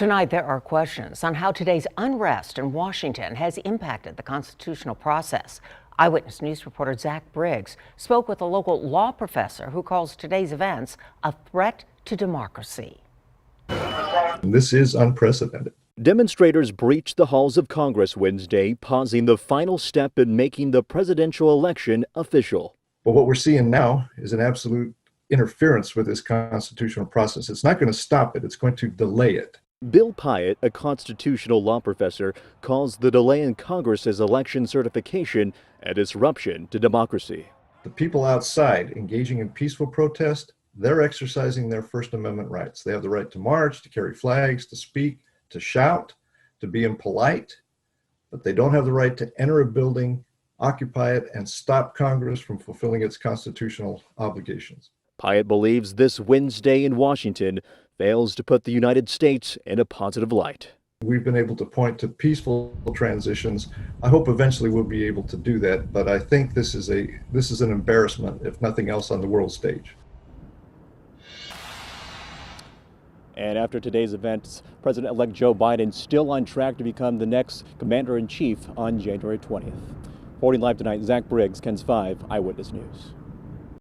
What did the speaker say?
Tonight, there are questions on how today's unrest in Washington has impacted the constitutional process. Eyewitness News reporter Zach Briggs spoke with a local law professor who calls today's events a threat to democracy. This is unprecedented. Demonstrators breached the halls of Congress Wednesday, pausing the final step in making the presidential election official. But what we're seeing now is an absolute interference with this constitutional process. It's not going to stop it, it's going to delay it. Bill Piatt, a constitutional law professor, calls the delay in Congress's election certification a disruption to democracy. The people outside engaging in peaceful protest, they're exercising their First Amendment rights. They have the right to march, to carry flags, to speak, to shout, to be impolite, but they don't have the right to enter a building, occupy it, and stop Congress from fulfilling its constitutional obligations. Piatt believes this Wednesday in Washington fails to put the United States in a positive light. We've been able to point to peaceful transitions. I hope eventually we'll be able to do that, but I think this is an embarrassment, if nothing else, on the world stage. And after today's events, President-elect Joe Biden still on track to become the next commander-in-chief on January 20th. Reporting live tonight, Zach Briggs, KENS 5 Eyewitness News.